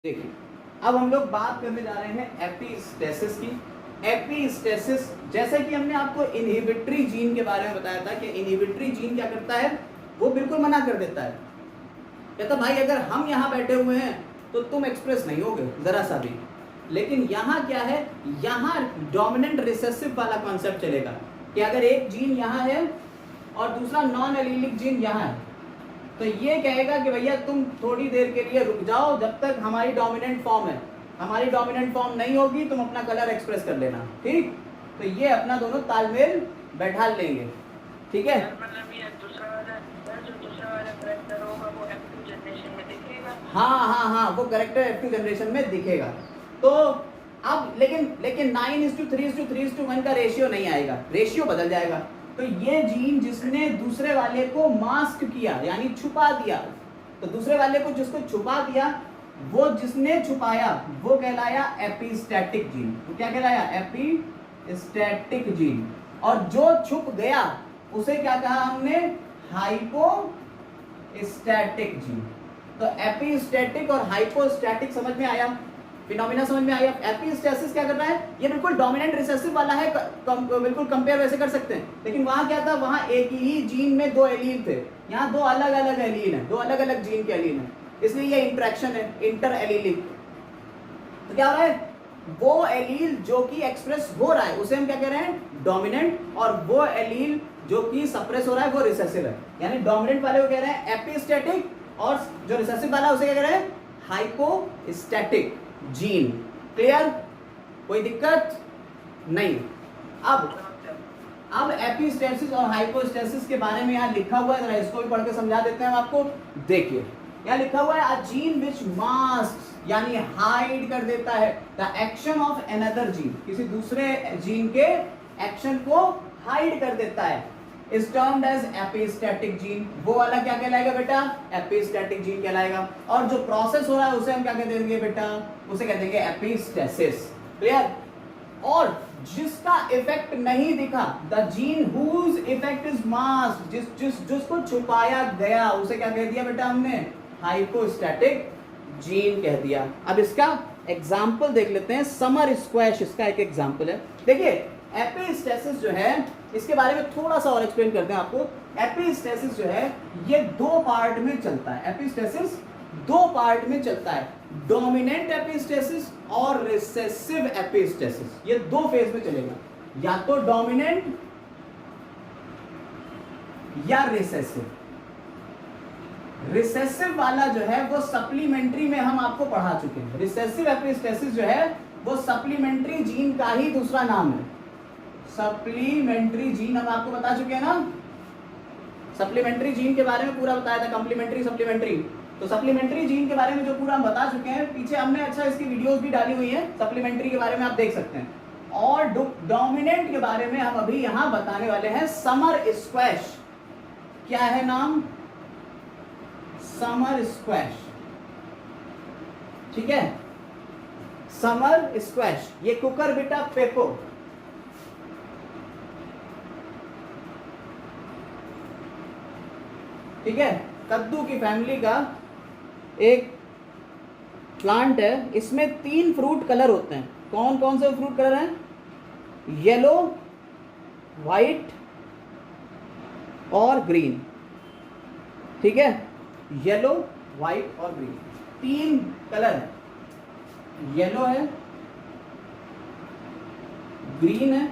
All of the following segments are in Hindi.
देखिए, अब हम लोग बात करने जा रहे हैं एपिस्टेसिस की। एपिस्टेसिस, जैसे कि हमने आपको इनहिबिटरी जीन के बारे में बताया था कि इनहिबिटरी जीन क्या करता है, वो बिल्कुल मना कर देता है, कहता भाई अगर हम यहाँ बैठे हुए हैं तो तुम एक्सप्रेस नहीं होगे जरा सा भी। लेकिन यहाँ क्या है, यहाँ डोमिनेंट रिसेसिव वाला कॉन्सेप्ट चलेगा कि अगर एक जीन यहाँ है और दूसरा नॉन एलीलिक जीन यहाँ है, तो ये कहेगा कि भैया तुम थोड़ी देर के लिए रुक जाओ जब तक हमारी डोमिनेंट फॉर्म है, हमारी डोमिनेंट फॉर्म नहीं होगी तुम अपना कलर एक्सप्रेस कर लेना, ठीक। तो ये अपना दोनों तालमेल बैठा लेंगे, ठीक है। हाँ, वो करेक्टर F2 जनरेशन में दिखेगा। तो अब लेकिन 9:3:3:1 का रेशियो नहीं आएगा, रेशियो बदल जाएगा। तो ये जीन जिसने दूसरे वाले को मास्क किया यानी छुपा दिया, तो दूसरे वाले को जिसको छुपा दिया, वो जिसने छुपाया वो कहलाया एपिस्टैटिक जीन। तो क्या कहलाया? Epistatic gene. और जो छुप गया उसे क्या कहा हमने? Hypostatic gene. तो एपिस्टैटिक और हाइपोस्टैटिक समझ में आया, फिनोमिना समझ में आया। एपिस्टेसिस क्या कर रहा है? ये बिल्कुल डोमिनेंट रिसेसिव वाला है, बिल्कुल कंपेयर वैसे कर सकते हैं। लेकिन वहां क्या था, वहां एक ही जीन में दो एलील थे, यहाँ दो अलग अलग एलील हैं, दो अलग अलग जीन के एलील हैं, इसलिए ये इंटरेक्शन है इंटर एलीलिक। तो क्या हो रहा है, वो एलील जो कि एक्सप्रेस हो रहा है उसे हम क्या कह रहे हैं? डोमिनेंट, और वो एलील जो कि सप्रेस हो रहा है वो रिसेसिव है। यानी डोमिनेंट वाले को कह रहे हैं एपिस्टैटिक, और जो रिसेसिव वाला उसे क्या कह रहे हैं? Hypostatic gene. क्लियर? कोई दिक्कत नहीं। अब एपिस्टेसिस और हाइपोस्टेसिस के बारे में यहाँ लिखा हुआ है, जरा इसको भी पढ़ के समझा देते हैं हम आपको। देखिए यहाँ लिखा हुआ है, अ जीन विच मास्क यानी हाइड कर देता है the action of another gene, किसी दूसरे जीन के एक्शन को हाइड कर देता है, is termed as epistatic gene. वो वाला क्या कहलाएगा बेटा? एपिस्टैटिक जीन कहलाएगा। और जो प्रोसेस हो रहा है उसे हम क्या कह देंगे बेटा? उसे कह देंगे एपिस्टेसिस। क्लियर? और जिसका इफेक्ट नहीं दिखा, the gene whose effect is mask, जिसको छुपाया गया उसे क्या कह दिया बेटा हमने? हाइपोस्टैटिक जीन कह दिया। अब इसका एग्जाम्पल देख लेते हैं। समर स्क्वैश इसका एक एग्जाम्पल है। देखिए एपिस्टेसिस जो है, इसके बारे में थोड़ा सा और एक्सप्लेन करते हैं आपको। एपिस्टेसिस जो है ये दो पार्ट में चलता है। एपिस्टेसिस दो पार्ट में चलता है, डोमिनेंट एपिस्टेसिस और रिसेसिव एपिस्टेसिस। ये दो फेज में चलेगा, या तो डोमिनेंट या रिसेसिव। रिसेसिव वाला जो है वो सप्लीमेंट्री में हम आपको पढ़ा चुके हैं। रिसेसिव एपिस्टेसिस जो है वो सप्लीमेंट्री जीन का ही दूसरा नाम है। सप्लीमेंट्री जीन हम आपको बता चुके हैं ना, सप्लीमेंट्री जीन के बारे में पूरा बताया था, कंप्लीमेंट्री सप्लीमेंट्री। तो सप्लीमेंट्री जीन के बारे में जो पूरा हम बता चुके हैं, पीछे हमने अच्छा इसकी वीडियोस भी डाली हुई है, सप्लीमेंट्री के बारे में आप देख सकते हैं। और डोमिनेंट के बारे में हम अभी यहां बताने वाले हैं। समर स्क्वैश, क्या है नाम? समर स्क्वैश, ठीक है। समर स्क्वैश, ये कुकुरबिटा पेपो, ठीक है, कद्दू की फैमिली का एक प्लांट है। इसमें 3 फ्रूट कलर होते हैं। कौन कौन से फ्रूट कलर हैं? येलो, वाइट और ग्रीन, ठीक है। येलो, वाइट और ग्रीन, 3 कलर है। येलो है, ग्रीन है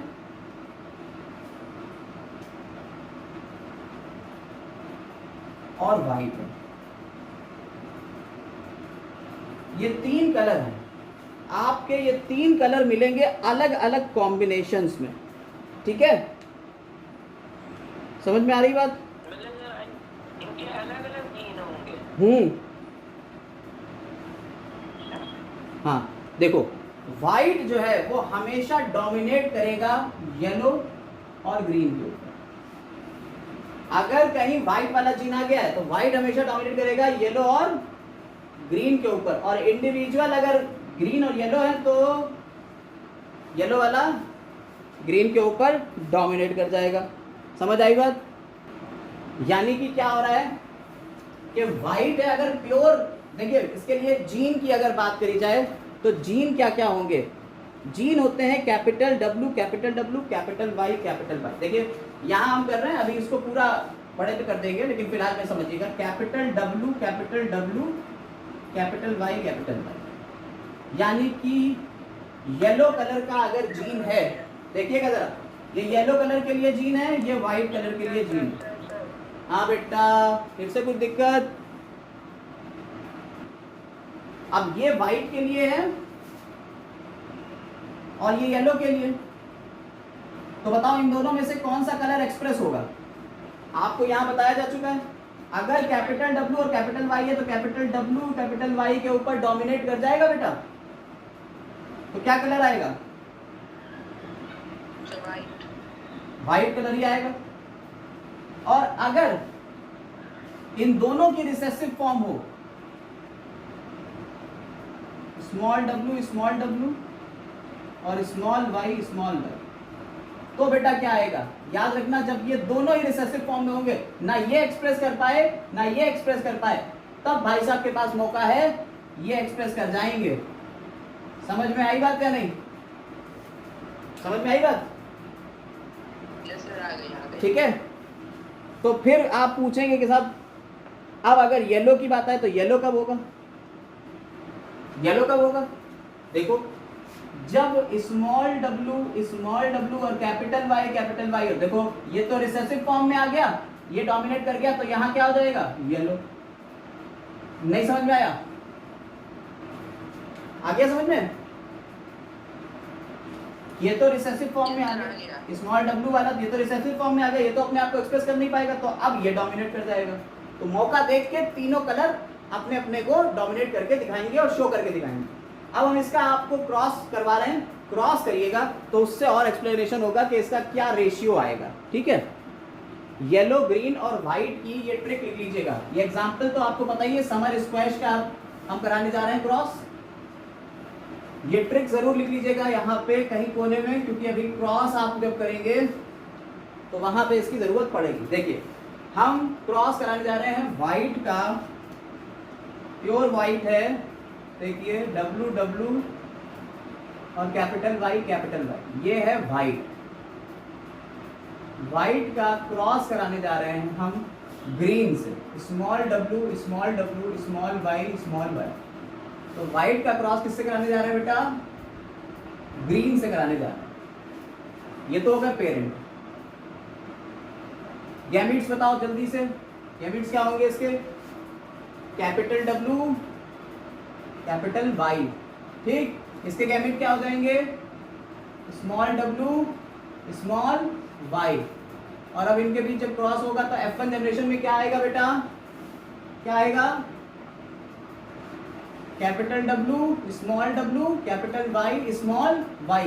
और वाइट है। ये 3 कलर हैं आपके, ये 3 कलर मिलेंगे अलग अलग कॉम्बिनेशंस में, ठीक है। समझ में आ रही बात? इनके अलग अलग जीन होंगे। हाँ देखो, वाइट जो है वो हमेशा डोमिनेट करेगा येलो और ग्रीन के ऊपर। अगर कहीं व्हाइट वाला जीन आ गया है तो व्हाइट हमेशा डोमिनेट करेगा येलो और ग्रीन के ऊपर, और इंडिविजुअल अगर ग्रीन और येलो है तो येलो वाला ग्रीन के ऊपर डोमिनेट कर जाएगा। समझ आई बात? यानी कि क्या हो रहा है कि व्हाइट है, अगर प्योर देखिए इसके लिए जीन की अगर बात करी जाए तो जीन क्या क्या होंगे? जीन होते हैं capital W, capital W, capital Y, capital Y। देखिए यहाँ हम कर रहे हैं, अभी इसको पूरा बड़े पे कर देंगे, लेकिन फिलहाल में समझिएगा capital W, capital W, capital Y, capital Y। यानी कि येलो कलर का अगर जीन है, देखिएगा जरा, ये येलो कलर के लिए जीन है, ये व्हाइट कलर के लिए जीन है। हाँ बेटा, फिर से कुछ दिक्कत? अब ये व्हाइट के लिए है और ये येलो के लिए, तो बताओ इन दोनों में से कौन सा कलर एक्सप्रेस होगा? आपको यहां बताया जा चुका है, अगर कैपिटल W और कैपिटल Y है तो कैपिटल W कैपिटल Y के ऊपर डोमिनेट कर जाएगा बेटा, तो क्या कलर आएगा? व्हाइट कलर ही आएगा। और अगर इन दोनों की रिसेसिव फॉर्म हो, स्मॉल w और स्मॉल y, तो बेटा क्या आएगा? याद रखना, जब ये दोनों ही रिसेसिव फॉर्म में होंगे, ना ये एक्सप्रेस कर पाए ना ये एक्सप्रेस कर पाए, तब भाई साहब के पास मौका है ये एक्सप्रेस कर जाएंगे। समझ में आई बात या नहीं? समझ में आई बात? ठीक है, तो फिर आप पूछेंगे कि साहब अब अगर येलो की बात आए तो येलो कब होगा? येलो कब होगा? देखो, जब स्मॉल w और कैपिटल Y हो, देखो ये तो रिसेसिव फॉर्म में आ गया, ये डोमिनेट कर गया, तो यहां क्या हो जाएगा? येलो। नहीं समझ में आया? आ गया समझ में? ये तो रिसेसिव फॉर्म में आ गया, स्मॉल w वाला ये तो रिसेसिव फॉर्म में आ गया, ये तो अपने आप को एक्सप्रेस कर नहीं पाएगा, तो अब ये डोमिनेट कर जाएगा। तो मौका देख के तीनों कलर अपने अपने को डोमिनेट करके दिखाएंगे और शो करके दिखाएंगे। अब हम इसका आपको क्रॉस करवा रहे हैं, क्रॉस करिएगा तो उससे और एक्सप्लेनेशन होगा कि इसका क्या रेशियो आएगा। ठीक है, येलो, ग्रीन और व्हाइट की ये ट्रिक लिख लीजिएगा। ये एग्जांपल तो आपको पता ही है, समर स्क्वैश का हम कराने जा रहे हैं क्रॉस। ये ट्रिक जरूर लिख लीजिएगा यहाँ पे कहीं कोने में, क्योंकि अभी क्रॉस आप जब करेंगे तो वहां पे इसकी जरूरत पड़ेगी। देखिए हम क्रॉस कराने जा रहे हैं व्हाइट का, प्योर व्हाइट है, देखिए W और कैपिटल Y, ये है व्हाइट। व्हाइट का क्रॉस कराने जा रहे हैं हम ग्रीन से, स्मॉल w स्मॉल y। तो व्हाइट का क्रॉस किससे कराने जा रहे हैं बेटा? ग्रीन से कराने जा रहे हैं। ये तो होगा पेरेंट। गैमीट्स बताओ जल्दी से, गैमीट्स क्या होंगे इसके? Capital W capital Y। ठीक, इसके गैमीट क्या हो जाएंगे? Small w small y। और अब इनके बीच जब क्रॉस होगा तो F1 जनरेशन में क्या आएगा बेटा? क्या आएगा? Capital W capital Y small y।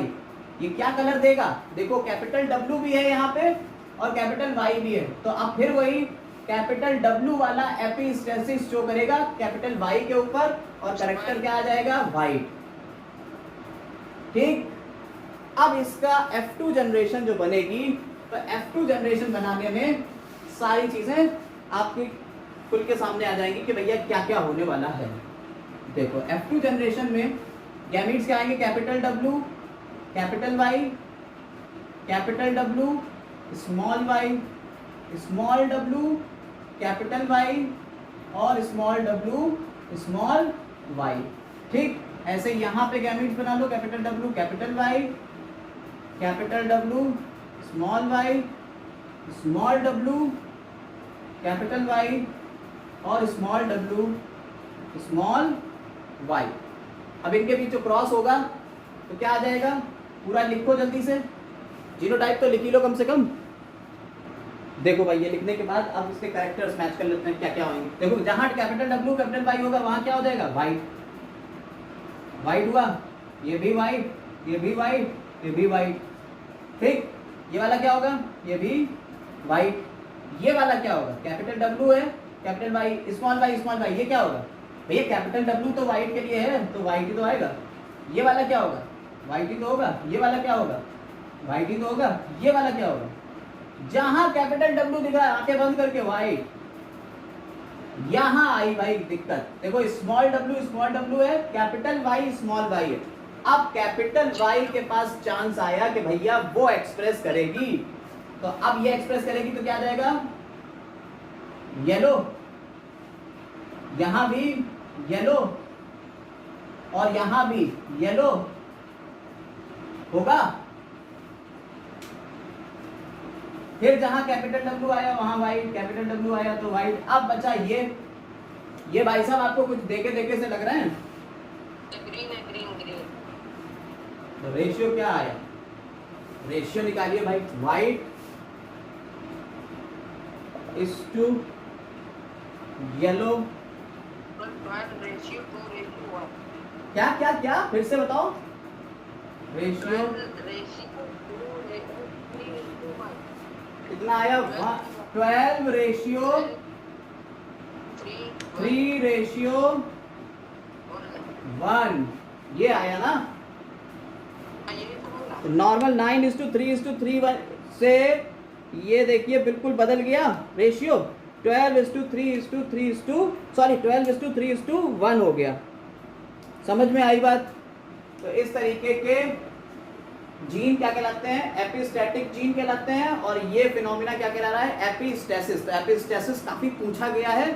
ये क्या कलर देगा? देखो कैपिटल W भी है यहाँ पे और कैपिटल Y भी है, तो अब फिर वही कैपिटल W वाला एपिस्टेसिस शो करेगा कैपिटल Y के ऊपर, और कैरेक्टर क्या आ जाएगा? व्हाइट। ठीक, अब इसका F2 जनरेशन जो बनेगी, तो F2 जनरेशन बनाने में सारी चीजें आपकी खुल के सामने आ जाएंगी कि भैया क्या क्या होने वाला है। देखो F2 जनरेशन में गैमीट्स क्या आएंगे? Capital W capital Y, capital W small y capital Y और स्मॉल w स्मॉल y। ठीक, ऐसे यहाँ पे गैमीट्स बना लो, capital W capital Y, capital W small y capital Y और स्मॉल w स्मॉल y। अब इनके बीच जो क्रॉस होगा तो क्या आ जाएगा? पूरा लिखो जल्दी से, जीनोटाइप तो लिख ही लो कम से कम। देखो भाई, ये लिखने के बाद अब इसके कैरेक्टर्स मैच कर लेते हैं क्या क्या होंगे। देखो जहां कैपिटल W कैपिटल Y होगा वहां क्या हो जाएगा? व्हाइट। व्हाइट हुआ, ये भी व्हाइट, ये भी व्हाइट, ये भी व्हाइट। ठीक, ये वाला क्या होगा? ये भी व्हाइट। ये वाला क्या होगा? कैपिटल W है कैपिटल Y स्मॉल y, ये क्या होगा? भैया कैपिटल W तो व्हाइट के लिए है, तो व्हाइट ही तो आएगा। ये वाला क्या होगा? व्हाइट ही तो होगा। ये वाला क्या होगा? व्हाइट ही तो होगा। ये वाला क्या होगा? जहां कैपिटल W दिख रहा है आंखें बंद करके व्हाइट, यहां आई भाई दिक्कत। देखो स्मॉल w है, कैपिटल Y स्मॉल y है। अब कैपिटल Y के पास चांस आया कि भैया वो एक्सप्रेस करेगी, तो अब ये एक्सप्रेस करेगी तो क्या आ जाएगा, येलो, यहां भी येलो और यहां भी येलो होगा। फिर जहां कैपिटल W आया वहां व्हाइट, कैपिटल W आया तो व्हाइट। अब बचा ये भाई साहब आपको कुछ देखे से लग रहे हैं? ग्रीन है, ग्रीन ग्रीन। तो रेशियो क्या आया, रेशियो निकालिए भाई, white is to yellow. Ratio 2:1। क्या क्या क्या फिर से बताओ, रेशियो कितना आया, 12 रेशियो 3:1, ये आया ना। नॉर्मल 9:3:3 से ये देखिए बिल्कुल बदल गया रेशियो, 12:3:1 हो गया। समझ में आई बात? तो इस तरीके के जीन क्या कहलाते हैं, एपिस्टैटिक जीन कहलाते हैं। और ये फिनोमिना क्या कहला रहा है, एपिस्टेसिस। तो एपिस्टेसिस काफी पूछा गया है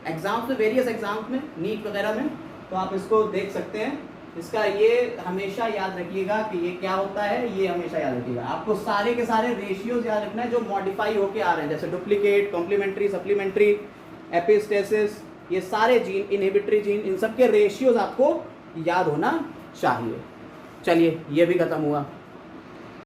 एग्जाम्स में, वेरियस एग्जाम्स में, नीट वगैरह में, तो आप इसको देख सकते हैं। इसका ये हमेशा याद रखिएगा कि ये क्या होता है, ये हमेशा याद रखिएगा। आपको सारे के सारे रेशियोज याद रखना है जो मॉडिफाई होके आ रहे हैं, जैसे डुप्लीकेट, कॉम्प्लीमेंट्री, सप्लीमेंट्री, एपिस्टेसिस, ये सारे जीन, इनहिबिटरी जीन, इन सब के रेशियोज आपको याद होना चाहिए। चलिए ये भी खत्म हुआ।